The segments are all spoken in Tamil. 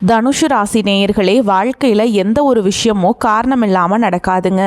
தனுஷு ராசி நேயர்களே, வாழ்க்கையில் எந்த ஒரு விஷயமோ காரணம் இல்லாமல் நடக்காதுங்க.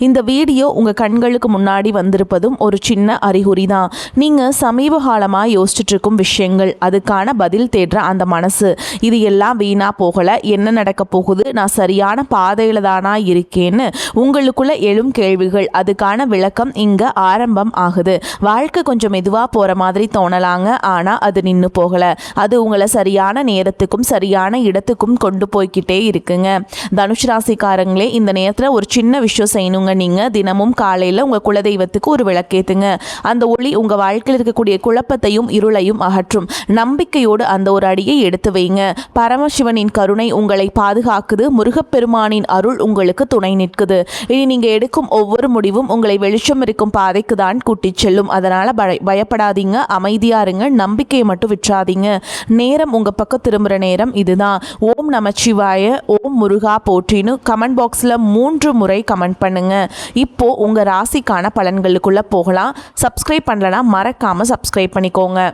இந்த வீடியோ உங்கள் கண்களுக்கு முன்னாடி வந்திருப்பதும் ஒரு சின்ன அறிகுறி தான். நீங்கள் சமீப காலமாக யோசிச்சுட்டு இருக்கும் விஷயங்கள், அதுக்கான பதில் தேடுற அந்த மனசு, இது எல்லாம் வீணாக போகலை. என்ன நடக்க போகுது, நான் சரியான பாதையில் தானா இருக்கேன்னு உங்களுக்குள்ள எழும் கேள்விகள், அதுக்கான விளக்கம் இங்கே ஆரம்பம் ஆகுது. வாழ்க்கை கொஞ்சம் மெதுவாக போகிற மாதிரி தோணலாங்க, ஆனால் அது நின்று போகலை. அது உங்களை சரியான நேரத்துக்கும் சரியான இடத்துக்கும் கொண்டு போய்கிட்டே இருக்குங்க. தனுஷ் ராசிக்காரங்களே, இந்த நேரத்தில் ஒரு சின்ன விஷயம் செய்யணுங்க. நீங்கள் தினமும் காலையில் உங்கள் குலதெய்வத்துக்கு ஒரு விளக்கேத்துங்க. அந்த ஒளி உங்கள் வாழ்க்கையில் இருக்கக்கூடிய குழப்பத்தையும் இருளையும் அகற்றும். நம்பிக்கையோடு அந்த ஒரு அடியை எடுத்து வைங்க. பரமசிவனின் கருணை உங்களை பாதுகாக்குது. முருகப்பெருமானின் அருள் உங்களுக்கு துணை நிற்குது. இனி நீங்கள் எடுக்கும் ஒவ்வொரு முடிவும் உங்களை வெளிச்சம் இருக்கும் பாதைக்கு தான் கூட்டிச் செல்லும். அதனால் பயப்படாதீங்க, அமைதியா இருங்க, நம்பிக்கையை மட்டும் விற்றாதீங்க. நேரம் உங்கள் பக்கம் திரும்புகிற நேரம் இதுதான். ஓம் நமச்சிவாய, ஓம் முருகா போற்றின்னு கமெண்ட் பாக்ஸில் 3 முறை கமெண்ட் பண்ணுங்க. இப்போ உங்கள் ராசிக்கான பலன்களுக்குள்ளே போகலாம். சப்ஸ்கிரைப் பண்ணலனா மறக்காமல் சப்ஸ்கிரைப் பண்ணிக்கோங்க.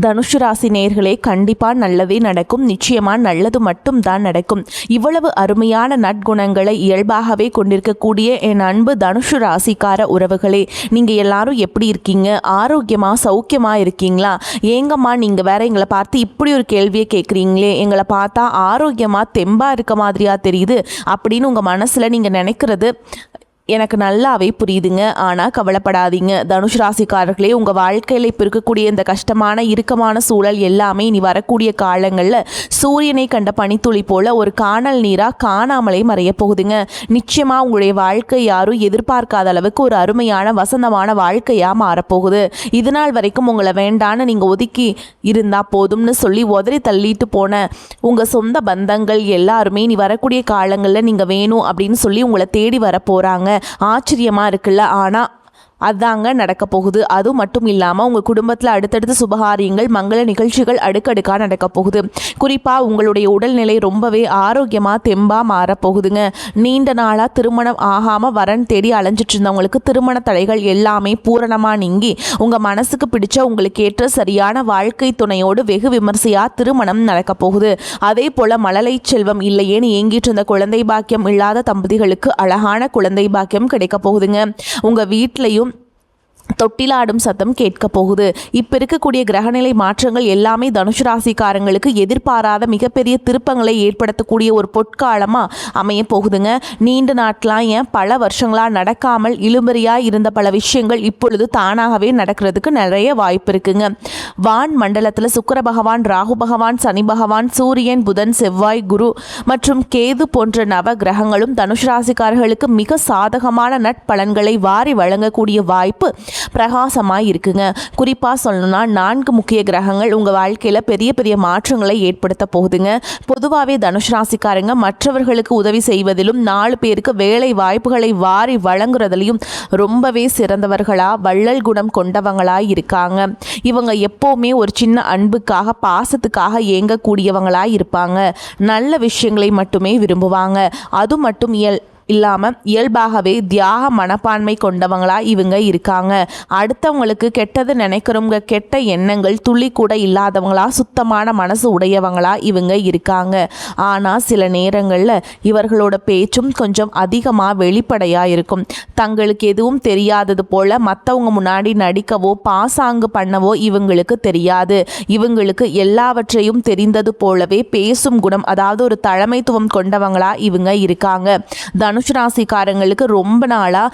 தனுஷு ராசி நேயர்களே, கண்டிப்பாக நல்லதே நடக்கும். நிச்சயமாக நல்லது மட்டும் தான் நடக்கும். இவ்வளவு அருமையான நற்குணங்களை இயல்பாகவே கொண்டிருக்கக்கூடிய என் அன்பு தனுஷு ராசிக்கார உறவுகளே, நீங்கள் எல்லாரும் எப்படி இருக்கீங்க? ஆரோக்கியமாக சௌக்கியமாக இருக்கீங்களா? ஏங்கம்மா நீங்கள் வேற எங்களை பார்த்து இப்படி ஒரு கேள்வியை கேட்குறீங்களே, எங்களை பார்த்தா ஆரோக்கியமாக தெம்பாக இருக்க மாதிரியா தெரியுது அப்படின்னு உங்கள் மனசில் நீங்கள் நினைக்கிறது எனக்கு நல்லாவே புரியுதுங்க. ஆனால் கவலைப்படாதீங்க தனுஷ் ராசிக்காரர்களே, உங்கள் வாழ்க்கையில் இப்போ இருக்கக்கூடிய இந்த கஷ்டமான இறுக்கமான சூழல் எல்லாமே இனி வரக்கூடிய காலங்களில் சூரியனை கண்ட பனித்துளி போல் ஒரு காணல் நீராக காணாமலே மறைய போகுதுங்க. நிச்சயமாக உங்களுடைய வாழ்க்கை யாரும் எதிர்பார்க்காத அளவுக்கு ஒரு அருமையான வசந்தமான வாழ்க்கையாக மாறப்போகுது. இது நாள் வரைக்கும் உங்களை வேண்டான்னு நீங்கள் ஒதுக்கி இருந்தால் போதும்னு சொல்லி உதறி தள்ளிட்டு போன உங்கள் சொந்த பந்தங்கள் எல்லாருமே இனி வரக்கூடிய காலங்களில் நீங்கள் வேணும் அப்படின்னு சொல்லி உங்களை தேடி வர போகிறாங்க. ஆச்சரியமா இருக்குல்ல? ஆனா அதாங்க நடக்க போகுது. அது மட்டும் இல்லாமல் உங்கள் குடும்பத்தில் அடுத்தடுத்த சுபகாரியங்கள் மங்கள நிகழ்ச்சிகள் அடுக்கடுக்காக நடக்க போகுது. குறிப்பாக உங்களுடைய உடல்நிலை ரொம்பவே ஆரோக்கியமாக தெம்பாக மாறப்போகுதுங்க. நீண்ட நாளாக திருமணம் ஆகாமல் வரன் தேடி அலைஞ்சிட்டு இருந்தவங்களுக்கு திருமண தடைகள் எல்லாமே பூரணமாக நீங்கி உங்கள் மனசுக்கு பிடிச்ச உங்களுக்கு ஏற்ற சரியான வாழ்க்கை துணையோடு வெகு விமர்சையாக திருமணம் நடக்க போகுது. அதே போல் மழலை செல்வம் இல்லையேன்னு ஏங்கிட்டு இருந்த குழந்தை பாக்கியம் இல்லாத தம்பதிகளுக்கு அழகான குழந்தை பாக்கியம் கிடைக்க போகுதுங்க. உங்கள் வீட்லையும் தொட்டிலாடும் சத்தம் கேட்க போகுது. இப்போ இருக்கக்கூடிய கிரகநிலை மாற்றங்கள் எல்லாமே தனுஷு ராசிக்காரங்களுக்கு எதிர்பாராத மிகப்பெரிய திருப்பங்களை ஏற்படுத்தக்கூடிய ஒரு பொற்காலமாக அமைய போகுதுங்க. நீண்ட நாட்களாக ஏன் பல வருஷங்களாக நடக்காமல் இழுபறியாக இருந்த பல விஷயங்கள் இப்பொழுது தானாகவே நடக்கிறதுக்கு நிறைய வாய்ப்பு இருக்குங்க. வான் மண்டலத்தில் சுக்கிர பகவான், ராகு பகவான், சனி பகவான், சூரியன், புதன், செவ்வாய், குரு மற்றும் கேது போன்ற நவ கிரகங்களும் தனுஷு ராசிக்காரர்களுக்கு மிக சாதகமான நட்பலன்களை வாரி வழங்கக்கூடிய வாய்ப்பு பிரகாசமாக இருக்குங்க. குறிப்பாக சொல்லணும்னா 4 முக்கிய கிரகங்கள் உங்கள் வாழ்க்கையில் பெரிய பெரிய மாற்றங்களை ஏற்படுத்த போகுதுங்க. பொதுவாகவே தனுஷ் ராசிக்காரங்க மற்றவர்களுக்கு உதவி செய்வதிலும் 4 பேருக்கு வேலை வாய்ப்புகளை வாரி வழங்குறதுலையும் ரொம்பவே சிறந்தவர்களாக வள்ளல் குணம் கொண்டவங்களாக இருக்காங்க. இவங்க எப்போவுமே ஒரு சின்ன அன்புக்காக பாசத்துக்காக ஏங்கக்கூடியவங்களாக இருப்பாங்க. நல்ல விஷயங்களை மட்டுமே விரும்புவாங்க. அது மட்டும் இல்லாமல் இயல்பாகவே தியாக மனப்பான்மை கொண்டவங்களா இவங்க இருக்காங்க. அடுத்தவங்களுக்கு கெட்டது நினைக்கிறவங்க, கெட்ட எண்ணங்கள் துளி கூட இல்லாதவங்களா சுத்தமான மனசு உடையவங்களா இவங்க இருக்காங்க. ஆனால் சில நேரங்களில் இவர்களோட பேச்சும் கொஞ்சம் அதிகமாக வெளிப்படையாக இருக்கும். தங்களுக்கு எதுவும் தெரியாதது போல மற்றவங்க முன்னாடி நடிக்கவோ பாசாங்கு பண்ணவோ இவங்களுக்கு தெரியாது. இவங்களுக்கு எல்லாவற்றையும் தெரிந்தது போலவே பேசும் குணம், அதாவது ஒரு தலைமைத்துவம் கொண்டவங்களா இவங்க இருக்காங்க. தனுஷ் ராசிக்காரங்களுக்கு ரொம்ப நாளா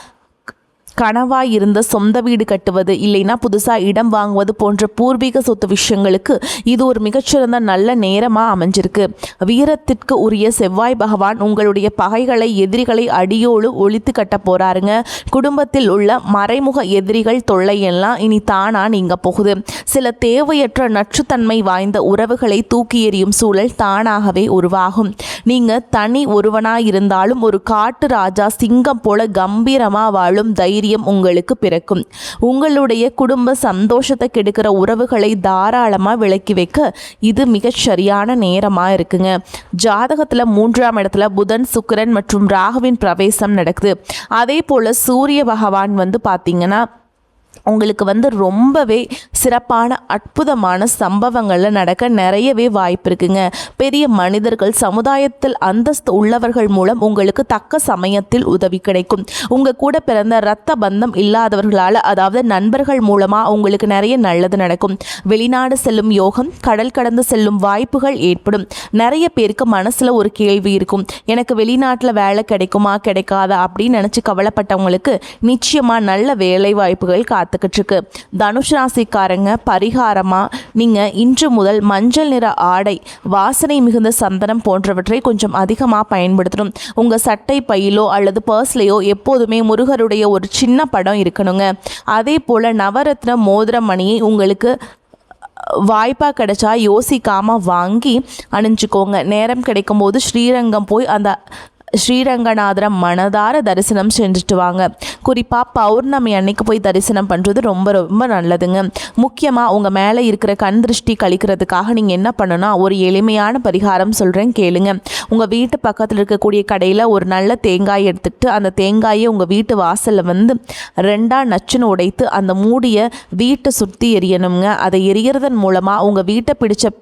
கனவாக இருந்த சொந்த வீடு கட்டுவது, இல்லைன்னா புதுசாக இடம் வாங்குவது போன்ற பூர்வீக சொத்து விஷயங்களுக்கு இது ஒரு மிகச்சிறந்த நல்ல நேரமாக அமைஞ்சிருக்கு. வீரத்திற்கு உரிய செவ்வாய் பகவான் உங்களுடைய பகைகளை, எதிரிகளை அடியோடு ஒழித்து கட்ட போகிறாருங்க. குடும்பத்தில் உள்ள மறைமுக எதிரிகள் தொல்லையெல்லாம் இனி தானா நீங்க போகுது. சில தேவையற்ற நச்சுத்தன்மை வாய்ந்த உறவுகளை தூக்கி எறியும் சூழல் தானாகவே உருவாகும். நீங்கள் தனி ஒருவனாக இருந்தாலும் ஒரு காட்டு ராஜா சிங்கம் போல கம்பீரமாக வாழும் தைரியம் உங்களுக்கு பிறக்கும். உங்களுடைய குடும்ப சந்தோஷத்தை கெடுக்கிற உறவுகளை தாராளமாக விலக்கி வைக்க இது மிகச் சரியான நேரமாக இருக்குங்க. ஜாதகத்தில் 3ஆம் இடத்துல புதன், சுக்கிரன் மற்றும் ராகுவின் பிரவேசம் நடக்குது. அதே போல் சூரிய பகவான் பார்த்தீங்கன்னா உங்களுக்கு ரொம்பவே சிறப்பான அற்புதமான சம்பவங்களில் நடக்க நிறையவே வாய்ப்பு இருக்குங்க. பெரிய மனிதர்கள், சமுதாயத்தில் அந்தஸ்து உள்ளவர்கள் மூலம் உங்களுக்கு தக்க சமயத்தில் உதவி கிடைக்கும். உங்கள் கூட பிறந்த இரத்த பந்தம் இல்லாதவர்களால், அதாவது நண்பர்கள் மூலமாக உங்களுக்கு நிறைய நல்லது நடக்கும். வெளிநாடு செல்லும் யோகம், கடல் கடந்து செல்லும் வாய்ப்புகள் ஏற்படும். நிறைய பேருக்கு மனசில் ஒரு கேள்வி இருக்கும், எனக்கு வெளிநாட்டில் வேலை கிடைக்குமா கிடைக்காதா அப்படின்னு நினச்சி கவலைப்பட்டவங்களுக்கு நிச்சயமாக நல்ல வேலை வாய்ப்புகள் காத்துக்கிட்டு இருக்கு. தனுஷ் ராசிக்காரங்க பரிகாரமாக நீங்கள் இன்று முதல் மஞ்சள் நிற ஆடை, வாசனை மிகுந்த சந்தனம் போன்றவற்றை கொஞ்சம் அதிகமாக பயன்படுத்தணும். உங்கள் சட்டை பையிலோ அல்லது பர்ஸ்லையோ எப்போதுமே முருகருடைய ஒரு சின்ன படம் இருக்கணுங்க. அதே போல் நவரத்ன மோதிர மணியை உங்களுக்கு வாய்ப்பாக கிடைச்சா யோசிக்காமல் வாங்கி அணிஞ்சுக்கோங்க. நேரம் கிடைக்கும்போது ஸ்ரீரங்கம் போய் அந்த ஸ்ரீரங்கநாதரை மனதார தரிசனம் செஞ்சுட்டு வாங்க. குறிப்பாக பௌர்ணமி அன்னைக்கு போய் தரிசனம் பண்ணுறது ரொம்ப ரொம்ப நல்லதுங்க. முக்கியமாக உங்கள் மேலே இருக்கிற கண் திருஷ்டி கழிக்கிறதுக்காக நீங்கள் என்ன பண்ணணும்னா, ஒரு எளிமையான பரிகாரம் சொல்கிறேன் கேளுங்க. உங்கள் வீட்டு பக்கத்தில் இருக்கக்கூடிய கடையில் ஒரு நல்ல தேங்காய் எடுத்துக்கிட்டு அந்த தேங்காயை உங்கள் வீட்டு வாசலில் ரெண்டாக நச்சுன்னு உடைத்து அந்த மூடியை வீட்டை சுற்றி எரியணுங்க. அதை எரியறதன் மூலமாக உங்கள் வீட்டை பிடிச்ச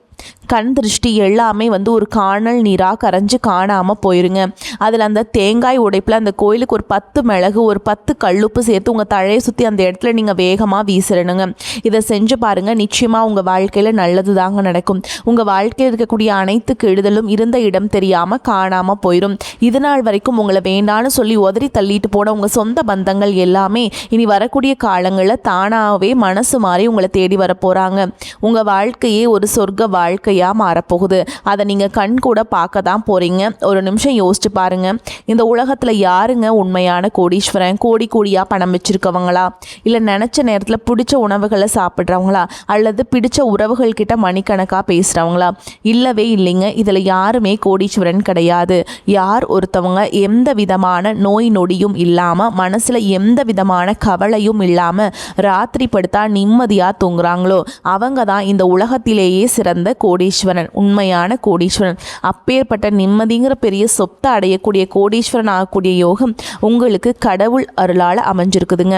கண் திருஷ்டி எல்லாமே ஒரு காணல் நீராக கரைஞ்சி காணாமல் போயிருங்க. அதில் அந்த தேங்காய் உடைப்பில் அந்த கோயிலுக்கு ஒரு 10 மிளகு, ஒரு 10 கல்லுப்பு சேர்த்து உங்கள் தழையை சுற்றி அந்த இடத்துல நீங்கள் வேகமாக வீசிடணுங்க. இதை செஞ்சு பாருங்கள், நிச்சயமாக உங்கள் வாழ்க்கையில் நல்லது தாங்க நடக்கும். உங்கள் வாழ்க்கையில் இருக்கக்கூடிய அனைத்து கெடுதலும் இருந்த இடம் தெரியாமல் காணாமல் போயிடும். இது நாள் வரைக்கும் உங்களை வேண்டான்னு சொல்லி உதறி தள்ளிட்டு போன உங்கள் சொந்த பந்தங்கள் எல்லாமே இனி வரக்கூடிய காலங்களில் தானாகவே மனசு மாறி உங்களை தேடி வர போகிறாங்க. உங்கள் வாழ்க்கையே ஒரு சொர்க்க வாழ்க்கையாக மாறப்போகுது. அதை நீங்கள் கண் கூட பார்க்க தான் போகிறீங்க. ஒரு நிமிஷம் யோசிச்சு பாருங்கள், இந்த உலகத்தில் யாருங்க உண்மையான கோடீஸ்வரன்? கோடி கோடியாக பணம் வச்சுருக்கவங்களா, இல்லை நினச்ச நேரத்தில் பிடிச்ச உணவுகளை சாப்பிட்றவங்களா, அல்லது பிடிச்ச உறவுகள் கிட்ட மணிக்கணக்காக பேசுகிறவங்களா? இல்லவே இல்லைங்க. இதில் யாருமே கோடீஸ்வரன் கிடையாது. யார் ஒருத்தவங்க எந்த விதமான நோய் நொடியும் இல்லாமல், மனசில் எந்த விதமான கவலையும் இல்லாமல் ராத்திரி படுத்தா நிம்மதியாக தூங்குறாங்களோ அவங்க தான் இந்த உலகத்திலேயே சிறந்த கோடீஸ்வரன், உண்மையான கோடீஸ்வரன். அப்பேற்பட்ட நிம்மதிங்கிற பெரிய சொத்தை அடையக்கூடிய கோடீஸ்வரன் ஆகக்கூடிய யோகம் உங்களுக்கு கடவுள் அருளால் அமைஞ்சிருக்குதுங்க.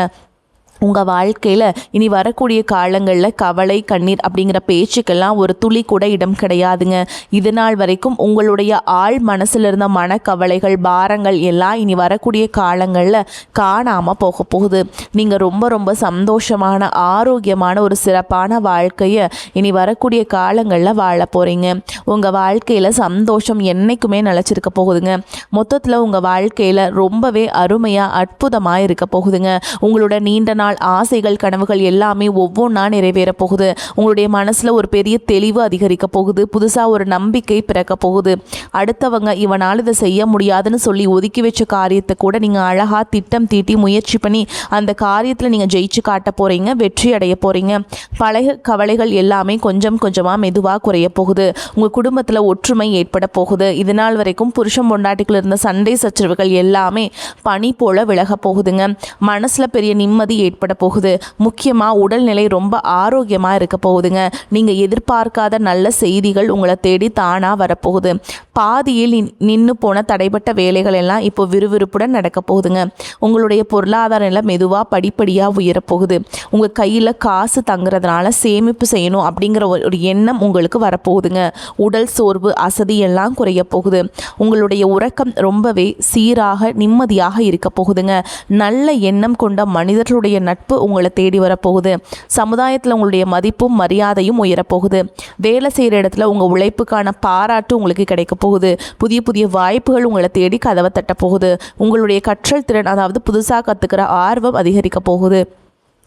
உங்கள் வாழ்க்கையில் இனி வரக்கூடிய காலங்களில் கவலை, கண்ணீர் அப்படிங்கிற பேச்சுக்கெல்லாம் ஒரு துளி கூட இடம் கிடையாதுங்க. இது நாள் வரைக்கும் உங்களுடைய ஆள் மனசில் இருந்த மனக்கவலைகள், பாரங்கள் எல்லாம் இனி வரக்கூடிய காலங்களில் காணாமல் போக போகுது. நீங்கள் ரொம்ப ரொம்ப சந்தோஷமான, ஆரோக்கியமான ஒரு சிறப்பான வாழ்க்கையை இனி வரக்கூடிய காலங்களில் வாழ போகிறீங்க. உங்கள் வாழ்க்கையில் சந்தோஷம் என்றைக்குமே நிலச்சிருக்க போகுதுங்க. மொத்தத்தில் உங்கள் வாழ்க்கையில் ரொம்பவே அருமையாக, அற்புதமாக இருக்க போகுதுங்க. உங்களோட நீண்ட நாள் ஆசைகள், கனவுகள் எல்லாமே ஒவ்வொன்றா நிறைவேற போகுது. உங்களுடைய மனசில் ஒரு பெரிய தெளிவு அதிகரிக்க போகுது. புதுசாக ஒரு நம்பிக்கை பிறக்க போகுது. அடுத்தவங்க இவனால் இதை செய்ய முடியாதுன்னு சொல்லி ஒதுக்கி வச்ச காரியத்தை கூட நீங்கள் அழகாக திட்டம் தீட்டி முயற்சி பண்ணி அந்த காரியத்தில் நீங்கள் ஜெயிச்சு காட்ட போகிறீங்க, வெற்றி அடைய போகிறீங்க. பழைய கவலைகள் எல்லாமே கொஞ்சம் கொஞ்சமாக மெதுவாக குறைய போகுது. உங்கள் குடும்பத்தில் ஒற்றுமை ஏற்பட போகுது. இதனால் வரைக்கும் புருஷன் பொண்டாட்டிக்குள்ள இருந்த சண்டை சச்சரவுகள் எல்லாமே பனி போல விலக போகுதுங்க. மனசில் பெரிய நிம்மதி ஏற்பட போகுது. முக்கியமாக உடல்நிலை ரொம்ப ஆரோக்கியமாக இருக்க போகுதுங்க. நீங்கள் எதிர்பார்க்காத நல்ல செய்திகள் உங்களை தேடி தானாக வரப்போகுது. பாதியில் நின்று போன தடைப்பட்ட வேலைகள் எல்லாம் இப்போ விறுவிறுப்புடன் நடக்க போகுதுங்க. உங்களுடைய பொருளாதார நிலை மெதுவாக படிப்படியாக உயரப்போகுது. உங்கள் கையில் காசு தங்குறதுனால சேமிப்பு செய்யணும் அப்படிங்கிற ஒரு எண்ணம் உங்களுக்கு வரப்போகுதுங்க. உடல் சோர்வு, அசதி எல்லாம் குறைய போகுது. உங்களுடைய உறக்கம் ரொம்பவே சீராக, நிம்மதியாக இருக்க போகுதுங்க. நல்ல எண்ணம் கொண்ட மனிதர்களுடைய நட்பு உங்களை தேடி வரப்போகுது. சமுதாயத்தில் உங்களுடைய மதிப்பும் மரியாதையும் உயரப்போகுது. வேலை செய்கிற இடத்துல உங்கள் உழைப்புக்கான பாராட்டு உங்களுக்கு கிடைக்க போகுது. புதிய புதிய வாய்ப்புகள் உங்களை தேடி கதவை தட்ட போகுது. உங்களுடைய கற்றல் திறன், அதாவது புதுசாக கற்றுக்கிற ஆர்வம் அதிகரிக்க போகுது.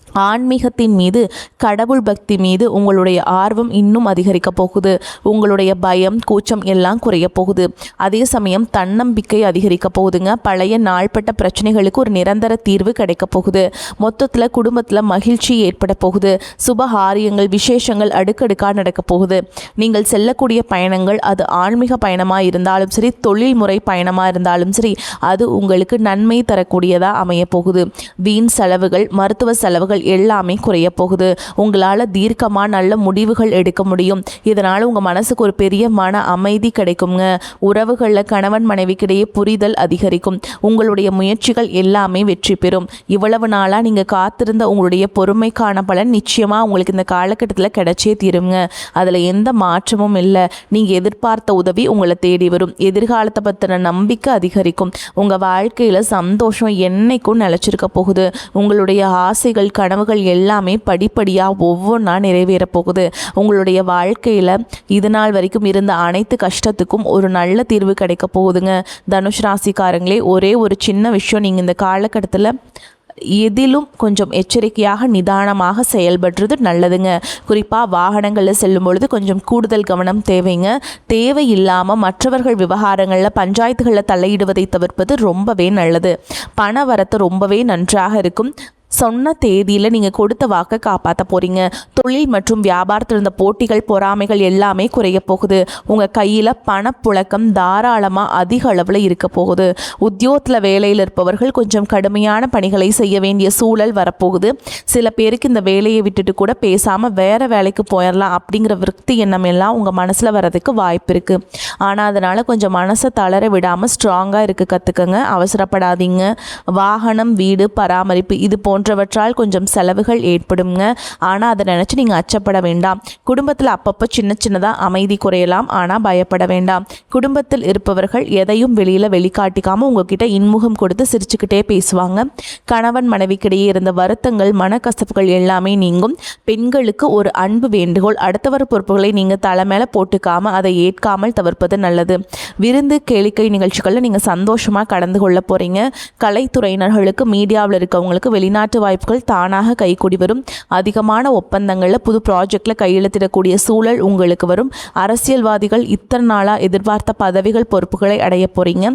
ஆன்மீகத்தின் மீது, கடவுள் பக்தி மீது உங்களுடைய ஆர்வம் இன்னும் அதிகரிக்க போகுது. உங்களுடைய பயம், கூச்சம் எல்லாம் குறைய போகுது. அதே சமயம் தன்னம்பிக்கை அதிகரிக்க போகுதுங்க. பழைய நாள்பட்ட பிரச்சனைகளுக்கு ஒரு நிரந்தர தீர்வு கிடைக்க போகுது. மொத்தத்தில் குடும்பத்தில் மகிழ்ச்சி ஏற்பட போகுது. சுபகாரியங்கள், விசேஷங்கள் அடுக்கடுக்காக நடக்க போகுது. நீங்கள் செல்லக்கூடிய பயணங்கள், அது ஆன்மீக பயணமாக இருந்தாலும் சரி, தொழில்முறை பயணமாக இருந்தாலும் சரி, அது உங்களுக்கு நன்மை தரக்கூடியதாக அமைய போகுது. வீண் செலவுகள், மருத்துவ செலவுகள் பிரச்சனைகள் எல்லாமே குறைய போகுது. உங்களால் தீர்க்கமாக நல்ல முடிவுகள் எடுக்க முடியும். இதனால் உங்கள் மனசுக்கு ஒரு பெரிய மன அமைதி கிடைக்குங்க. உறவுகளில் கணவன் மனைவிக்கிடையே புரிதல் அதிகரிக்கும். உங்களுடைய முயற்சிகள் எல்லாமே வெற்றி பெறும். இவ்வளவு நாளாக நீங்கள் காத்திருந்த உங்களுடைய பொறுமைக்கான பலன் நிச்சயமாக உங்களுக்கு இந்த காலகட்டத்தில் கிடைச்சே தீருங்க. அதில் எந்த மாற்றமும் இல்லை. நீங்கள் எதிர்பார்த்த உதவி உங்களை தேடி வரும். எதிர்காலத்தை பற்றின நம்பிக்கை அதிகரிக்கும். உங்கள் வாழ்க்கையில் சந்தோஷம் என்னைக்கும் நிலச்சிருக்க போகுது. உங்களுடைய ஆசைகள் கனவுகள் எல்லாமே படிப்படியாக ஒவ்வொன்றா நிறைவேற போகுது. உங்களுடைய வாழ்க்கையில் இது நாள் வரைக்கும் இருந்த அனைத்து கஷ்டத்துக்கும் ஒரு நல்ல தீர்வு கிடைக்க போகுதுங்க. தனுஷ் ராசிக்காரங்களே, ஒரே ஒரு சின்ன விஷயம், நீங்கள் இந்த காலகட்டத்தில் எதிலும் கொஞ்சம் எச்சரிக்கையாக நிதானமாக செயல்படுறது நல்லதுங்க. குறிப்பாக வாகனங்களில் செல்லும் பொழுது கொஞ்சம் கூடுதல் கவனம் தேவைங்க. தேவையில்லாமல் மற்றவர்கள் விவகாரங்களில் பஞ்சாயத்துகளில் தலையிடுவதை தவிர்ப்பது ரொம்பவே நல்லது. பண வரத்து ரொம்பவே நன்றாக இருக்கும். சொன்ன தேதியில் நீங்கள் கொடுத்த வாக்கை காப்பாற்ற போகிறீங்க. தொழில் மற்றும் வியாபாரத்தில் இருந்த போட்டிகள் பொறாமைகள் எல்லாமே குறைய போகுது. உங்கள் கையில் பணப்புழக்கம் தாராளமாக அதிக அளவில் இருக்க போகுது. உத்தியோகத்தில் வேலையில் இருப்பவர்கள் கொஞ்சம் கடுமையான பணிகளை செய்ய வேண்டிய சூழல் வரப்போகுது. சில பேருக்கு இந்த வேலையை விட்டுட்டு கூட பேசாமல் வேறு வேலைக்கு போயிடலாம் அப்படிங்கிற விருத்தி எண்ணம் எல்லாம் உங்கள் மனசில் வர்றதுக்கு வாய்ப்பு இருக்குது. ஆனால் அதனால் கொஞ்சம் மனசை தளர விடாமல் ஸ்ட்ராங்காக இருக்க கற்றுக்கங்க. அவசரப்படாதீங்க. வாகனம், வீடு பராமரிப்பு இது போன்றவற்றால் கொஞ்சம் செலவுகள் ஏற்படுங்க. ஆனால் அதை நினச்சி நீங்கள் அச்சப்பட வேண்டாம். குடும்பத்தில் அப்பப்போ சின்ன சின்னதாக அமைதி குறையலாம். ஆனால் பயப்பட வேண்டாம். குடும்பத்தில் இருப்பவர்கள் எதையும் வெளிக்காட்டிக்காமல் உங்ககிட்ட இன்முகம் கொடுத்து சிரிச்சுக்கிட்டே பேசுவாங்க. கணவன் மனைவிக்கிடையே இருந்த வருத்தங்கள் மனக்கசப்புகள் எல்லாமே நீங்கும். பெண்களுக்கு ஒரு அன்பு வேண்டுகோள், அடுத்தவர் பொறுப்புகளை நீங்கள் தலை மேலே போட்டுக்காமல் அதை ஏற்காமல் தவிர்ப்பது நல்லது. விருந்து கேளிக்கை நிகழ்ச்சிகளில் நீங்கள் சந்தோஷமாக கடந்து கொள்ள போகிறீங்க. கலைத்துறையினர்களுக்கு மீடியாவில் இருக்கவங்களுக்கு வெளிநாட்டு வாய்ப்புகள் தானாக கைகூடி வரும். அதிகமான ஒப்பந்தங்களில் புது ப்ராஜெக்டில் கையெழுத்திடக்கூடிய சூழல் உங்களுக்கு வரும். அரசியல்வாதிகள் இத்தனை நாளாக எதிர்பார்த்த பதவிகள் பொறுப்புகளை அடைய போகிறீங்க.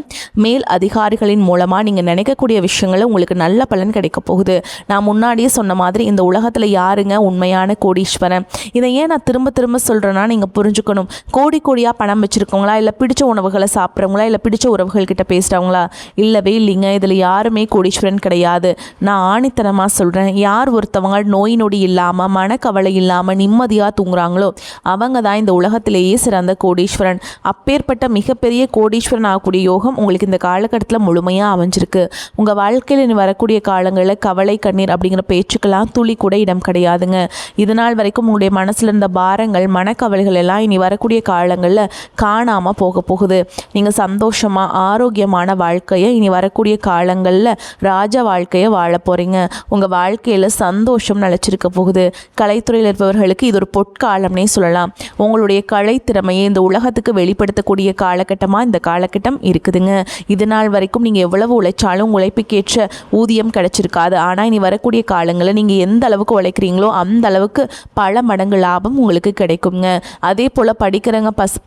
மேல் அதிகாரிகளின் மூலமாக நீங்கள் நினைக்கக்கூடிய விஷயங்களில் உங்களுக்கு நல்ல பலன் கிடைக்க போகுது. நான் முன்னாடியே சொன்ன மாதிரி இந்த உலகத்தில் யாருங்க உண்மையான கோடீஸ்வரன்? இதை ஏன் நான் திரும்ப திரும்ப சொல்கிறேன்னா நீங்கள் புரிஞ்சுக்கணும். கோடியாக பணம் வச்சுருக்கவங்களா, இல்லை பிடிச்ச உணவுகளை சாப்பிட்றவங்களா, இல்லை பிடிச்ச உறவுகள்கிட்ட பேசுகிறவங்களா? இல்லவே இல்லைங்க. இதில் யாருமே கோடீஸ்வரன் கிடையாது. நான் ஆணித்தனமாக சொல்கிறேன். யார் ஒருத்தவங்க நோய் நொடி இல்லாமல் மனக்கவலை இல்லாமல் நிம்மதியாக தூங்குறாங்களோ அவங்க தான் இந்த உலகத்திலேயே சிறந்த கோடீஸ்வரன். அப்பேற்பட்ட மிகப்பெரிய கோடீஸ்வரன் ஆகக்கூடிய யோகம் உங்களுக்கு இந்த காலகட்டத்தில் முழுமையாக அமைஞ்சிருக்கு. உங்கள் வாழ்க்கையில் வரக்கூடிய காலங்களில் கவலை கண்ணீர் அப்படிங்கிற பேச்சுக்கெல்லாம் துளி கூட இடம் கிடையாதுங்க. இதனால் வரைக்கும் உங்களுடைய மனசில் இருந்த பாரங்கள் மனக்கவலைகள் எல்லாம் இனி வரக்கூடிய காலங்களில் காணாமல் போக போகுது. நீங்கள் சந்தோஷமாக ஆரோக்கியமான வாழ்க்கையை இனி வரக்கூடிய காலங்களில் ராஜ வாழ்க்கையை வாழ போகிறீங்க. உங்கள் வாழ்க்கையில் சந்தோஷம் நிலச்சிருக்க போகுது. கலைத்துறையில் இருப்பவர்களுக்கு இது ஒரு பொற்காலம்னே சொல்லலாம். உங்களுடைய கலை திறமையை இந்த உலகத்துக்கு வெளிப்படுத்தக்கூடிய காலகட்டமாக இந்த காலகட்டம் இருக்குதுங்க. இதனால் வரைக்கும் நீங்கள் எவ்வளவு உழைச்சாலும் உழைப்புக்கேற்ற ஊதியம் கிடைச்சிருக்காது. ஆனால் இனி வரக்கூடிய காலங்களில் நீங்கள் எந்த அளவுக்கு உழைக்கிறீங்களோ அந்த அளவுக்கு பல மடங்கு லாபம் உங்களுக்கு கிடைக்குங்க. அதே போல்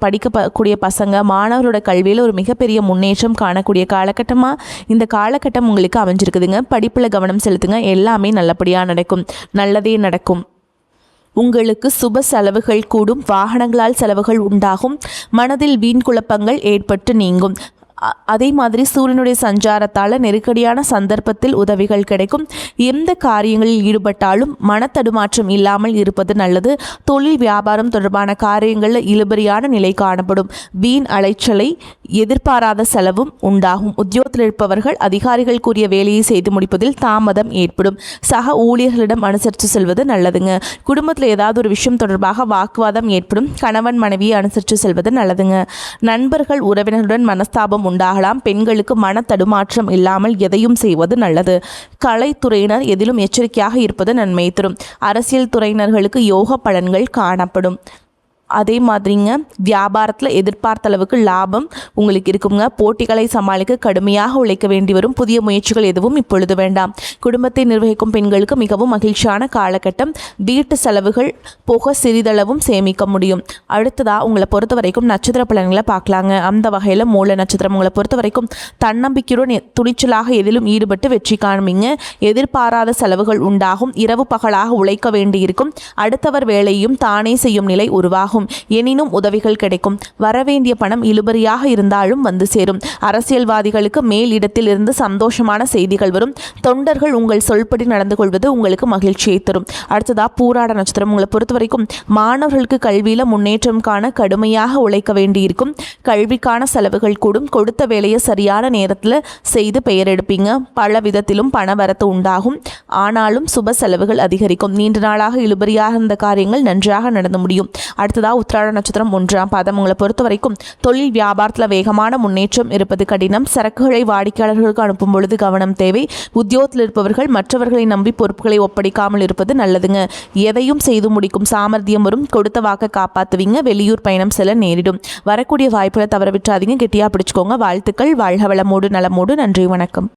படிக்கக்கூடிய பசங்க மாணவரோட கல்வியில் ஒரு மிகப்பெரிய முன்னேற்றம் காணக்கூடிய காலகட்டமாக இந்த காலகட்டம் உங்களுக்கு அமைஞ்சிருக்குதுங்க. படிப்பில் கவனம் செலுத்துங்க. எல்லாமே நல்லபடியாக நடக்கும். நல்லதே நடக்கும். உங்களுக்கு சுப செலவுகள் கூடும். வாகனங்களால் செலவுகள் உண்டாகும். மனதில் வீண் குழப்பங்கள் ஏற்பட்டு நீங்கும். அதே மாதிரி சூரியனுடைய சஞ்சாரத்தால் நெருக்கடியான சந்தர்ப்பத்தில் உதவிகள் கிடைக்கும். எந்த காரியங்களில் ஈடுபட்டாலும் மனத்தடுமாற்றம் இல்லாமல் இருப்பது நல்லது. தொழில் வியாபாரம் தொடர்பான காரியங்களில் இழுபறியான நிலை காணப்படும். வீண் அலைச்சலை எதிர்பாராத செலவும் உண்டாகும். உத்தியோகத்தில் இருப்பவர்கள் அதிகாரிகள் கூறிய வேலையை செய்து முடிப்பதில் தாமதம் ஏற்படும். சக ஊழியர்களிடம் அனுசரித்து செல்வது நல்லதுங்க. குடும்பத்தில் ஏதாவது ஒரு விஷயம் தொடர்பாக வாக்குவாதம் ஏற்படும். கணவன் மனைவியை அனுசரித்து செல்வது நல்லதுங்க. நண்பர்கள் உறவினர்களுடன் மனஸ்தாபம் உண்டாகலாம். பெண்களுக்கு மன தடுமாற்றம் இல்லாமல் எதையும் செய்வது நல்லது. கலைத்துறையினர் எதிலும் எச்சரிக்கையாக இருப்பது நன்மை தரும். அரசியல் துறையினர்களுக்கு யோக பலன்கள் காணப்படும். அதே மாதிரிங்க வியாபாரத்தில் எதிர்பார்த்த அளவுக்கு லாபம் உங்களுக்கு இருக்குங்க. போட்டிகளை சமாளிக்க கடுமையாக உழைக்க வேண்டி வரும். புதிய முயற்சிகள் எதுவும் இப்பொழுது வேண்டாம். குடும்பத்தை நிர்வகிக்கும் பெண்களுக்கு மிகவும் மகிழ்ச்சியான காலகட்டம். வீட்டு செலவுகள் போக சிறிதளவும் சேமிக்க முடியும். அடுத்ததாக உங்களை பொறுத்த வரைக்கும் நட்சத்திர பலன்களை பார்க்கலாங்க. அந்த வகையில் மூல நட்சத்திரம் உங்களை பொறுத்த வரைக்கும் தன்னம்பிக்கையுடன் துணிச்சலாக எதிலும் ஈடுபட்டு வெற்றி காண்பீங்க. எதிர்பாராத செலவுகள் உண்டாகும். இரவு பகலாக உழைக்க வேண்டியிருக்கும். அடுத்தவர் வேலையும் தானே செய்யும் நிலை உருவாகும். உண்டாகும். எனினும் உதவிகள் கிடைக்கும். வரவேண்டிய பணம் இழுபறியாக இருந்தாலும் வந்து சேரும். அரசியல்வாதிகளுக்கு மேல் இடத்தில் இருந்து சந்தோஷமான செய்திகள் வரும். தொண்டர்கள் உங்கள் சொல்படி நடந்து கொள்வது உங்களுக்கு மகிழ்ச்சியை தரும். அடுத்ததா பூராட நட்சத்திரம். உங்களை பொறுத்த வரைக்கும் மாணவர்களுக்கு கல்வியில முன்னேற்றம் காண கடுமையாக உழைக்க வேண்டியிருக்கும். கல்விக்கான செலவுகள் கூடும். கொடுத்த வேலையை சரியான நேரத்தில் செய்து பெயர் எடுப்பீங்க. பல விதத்திலும் பண வரத்து உண்டாகும். ஆனாலும் சுப செலவுகள் அதிகரிக்கும். நீண்ட நாளாக இழுபறியாக இருந்த காரியங்கள் நன்றாக நடந்து முடியும். அடுத்ததா உத்திராட நட்சத்திரம் 1ஆம் பாதம். உங்களை பொறுத்த வரைக்கும் தொழில் வியாபாரத்தில் வேகமான முன்னேற்றம் இருப்பது கடினம். சரக்குகளை வாடிக்கையாளர்களுக்கு அனுப்பும் பொழுது கவனம் தேவை. உத்தியோகத்தில் இருப்பவர்கள் மற்றவர்களை நம்பி பொறுப்புகளை ஒப்படைக்காமல் இருப்பது நல்லதுங்க. எதையும் செய்து முடிக்கும் சாமர்த்தியம் வரும். கொடுத்த வாக்க காப்பாற்றுவீங்க. வெளியூர் பயணம் செல்ல நேரிடும். வரக்கூடிய வாய்ப்புகளை தவற விட்டுறாதீங்க. கெட்டியா பிடிச்சுக்கோங்க. வாழ்த்துக்கள். வாழ்க வளமோடு நலமோடு. நன்றி, வணக்கம்.